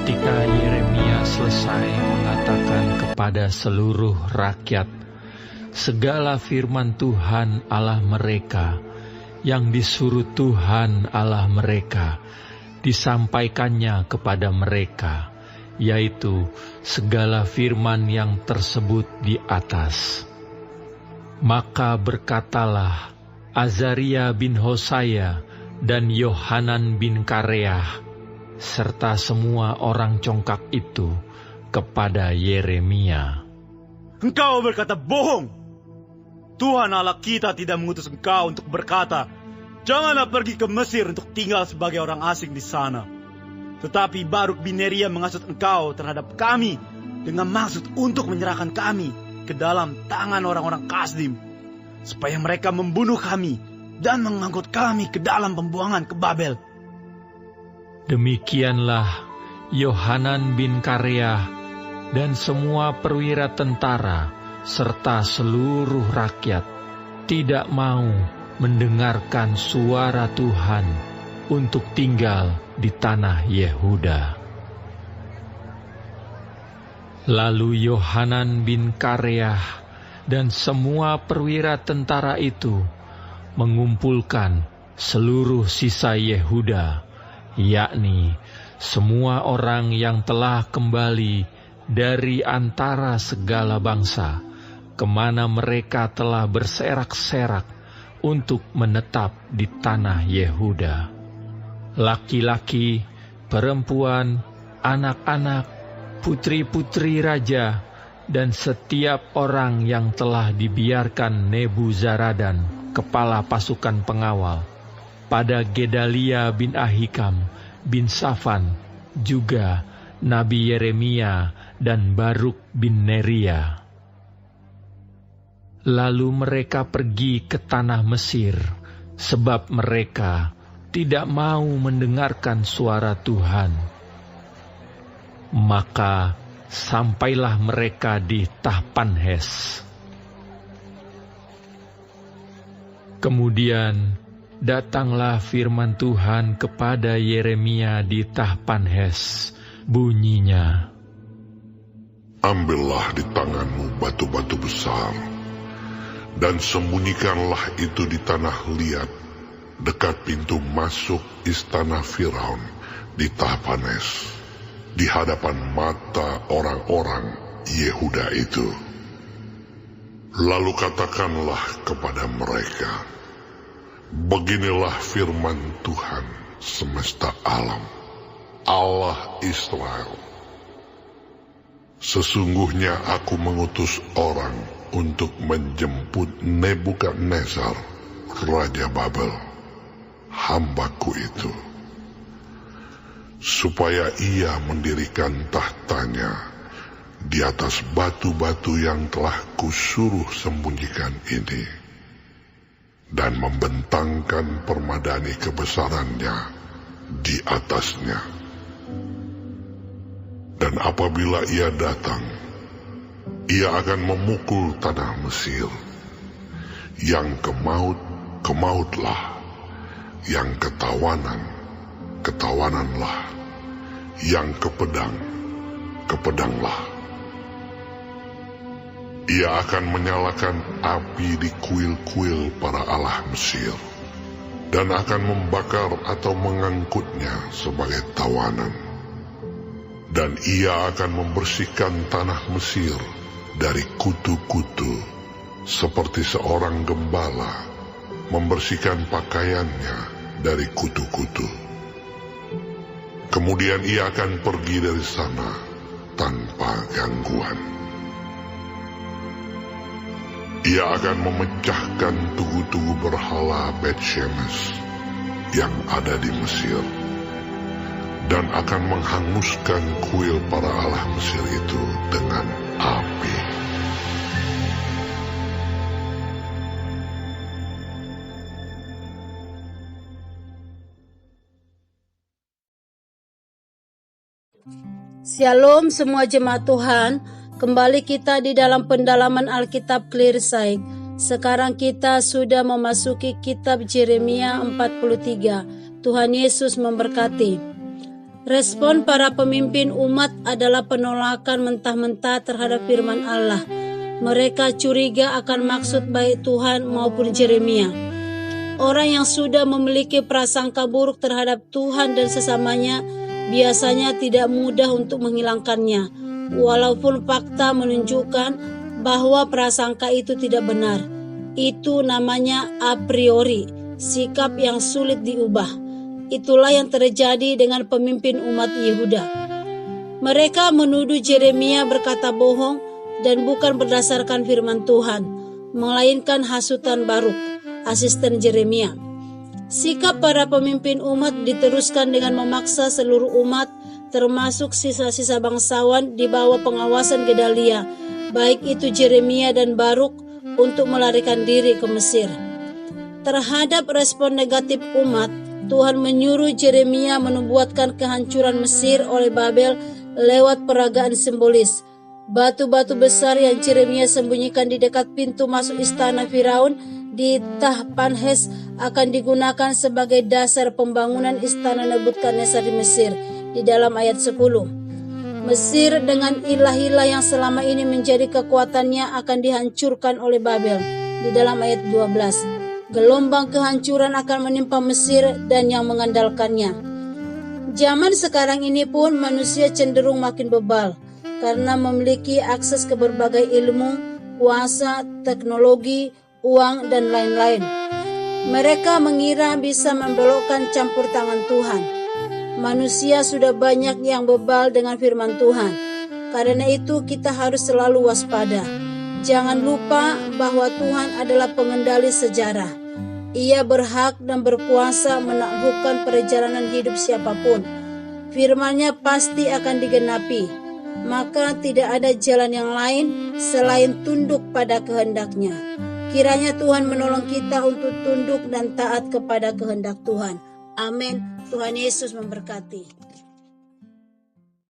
Ketika Yeremia selesai mengatakan kepada seluruh rakyat segala firman Tuhan Allah mereka yang disuruh Tuhan Allah mereka disampaikannya kepada mereka, yaitu segala firman yang tersebut di atas. Maka berkatalah Azaria bin Hosaya dan Yohanan bin Kareah serta semua orang congkak itu kepada Yeremia, "Engkau berkata bohong. Tuhan Allah kita tidak mengutus engkau untuk berkata, 'Janganlah pergi ke Mesir untuk tinggal sebagai orang asing di sana.' Tetapi Baruk bin Neria menghasut engkau terhadap kami dengan maksud untuk menyerahkan kami ke dalam tangan orang-orang Kasdim, supaya mereka membunuh kami dan mengangkut kami ke dalam pembuangan ke Babel." Demikianlah Yohanan bin Kareah dan semua perwira tentara serta seluruh rakyat tidak mau mendengarkan suara Tuhan untuk tinggal di tanah Yehuda. Lalu Yohanan bin Kareah dan semua perwira tentara itu mengumpulkan seluruh sisa Yehuda, yakni semua orang yang telah kembali dari antara segala bangsa, kemana mereka telah berserak-serak untuk menetap di tanah Yehuda. Laki-laki, perempuan, anak-anak, putri-putri raja, dan setiap orang yang telah dibiarkan Nebuzaradan, kepala pasukan pengawal, pada Gedalia bin Ahikam bin Safan, juga Nabi Yeremia dan Baruk bin Neria. Lalu mereka pergi ke tanah Mesir, sebab mereka tidak mau mendengarkan suara Tuhan. Maka sampailah mereka di Tahpanhes. Kemudian datanglah firman Tuhan kepada Yeremia di Tahpanhes, bunyinya, "Ambillah di tanganmu batu-batu besar, dan sembunyikanlah itu di tanah liat, dekat pintu masuk istana Firaun di Tahpanhes, di hadapan mata orang-orang Yehuda itu. Lalu katakanlah kepada mereka, beginilah firman Tuhan semesta alam, Allah Israel. Sesungguhnya aku mengutus orang untuk menjemput Nebukadnezar, Raja Babel, hambaku itu, supaya ia mendirikan tahtanya di atas batu-batu yang telah kusuruh sembunyikan ini, dan membentangkan permadani kebesarannya di atasnya. Dan apabila ia datang, ia akan memukul tanah Mesir. Yang kemaut, kemautlah. Yang ketawanan, ketawananlah. Yang kepedang, kepedanglah. Ia akan menyalakan api di kuil-kuil para allah Mesir, dan akan membakar atau mengangkutnya sebagai tawanan. Dan ia akan membersihkan tanah Mesir dari kutu-kutu, seperti seorang gembala membersihkan pakaiannya dari kutu-kutu. Kemudian ia akan pergi dari sana tanpa gangguan. Ia akan memecahkan tugu-tugu berhala Bet-Shemesh yang ada di Mesir, dan akan menghanguskan kuil para allah Mesir itu dengan api. Shalom semua jemaat Tuhan. Kembali kita di dalam pendalaman Alkitab Clearside. Sekarang kita sudah memasuki kitab Yeremia 43. Tuhan Yesus memberkati. Respon para pemimpin umat adalah penolakan mentah-mentah terhadap firman Allah. Mereka curiga akan maksud baik Tuhan maupun Yeremia. Orang yang sudah memiliki prasangka buruk terhadap Tuhan dan sesamanya biasanya tidak mudah untuk menghilangkannya, walaupun fakta menunjukkan bahwa prasangka itu tidak benar. Itu namanya a priori, sikap yang sulit diubah. Itulah yang terjadi dengan pemimpin umat Yehuda. Mereka menuduh Yeremia berkata bohong dan bukan berdasarkan firman Tuhan, melainkan hasutan Baruk, asisten Yeremia. Sikap para pemimpin umat diteruskan dengan memaksa seluruh umat, termasuk sisa-sisa bangsawan di bawah pengawasan Gedalia, baik itu Yeremia dan Baruk, untuk melarikan diri ke Mesir. Terhadap respon negatif umat, Tuhan menyuruh Yeremia menubuatkan kehancuran Mesir oleh Babel lewat peragaan simbolis. Batu-batu besar yang Yeremia sembunyikan di dekat pintu masuk istana Firaun di Tahpanhes akan digunakan sebagai dasar pembangunan istana Nebukadnezar di Mesir di dalam ayat 10. Mesir dengan ilah-ilah yang selama ini menjadi kekuatannya akan dihancurkan oleh Babel di dalam ayat 12. Gelombang kehancuran akan menimpa Mesir dan yang mengandalkannya. Zaman sekarang ini pun manusia cenderung makin bebal karena memiliki akses ke berbagai ilmu, kuasa, teknologi, uang, dan lain-lain. Mereka mengira bisa membelokkan campur tangan Tuhan. Manusia sudah banyak yang bebal dengan firman Tuhan. Karena itu kita harus selalu waspada. Jangan lupa bahwa Tuhan adalah pengendali sejarah. Ia berhak dan berkuasa menaklukkan perjalanan hidup siapapun. Firman-Nya pasti akan digenapi. Maka tidak ada jalan yang lain selain tunduk pada kehendak-Nya. Kiranya Tuhan menolong kita untuk tunduk dan taat kepada kehendak Tuhan. Amin. Tuhan Yesus memberkati.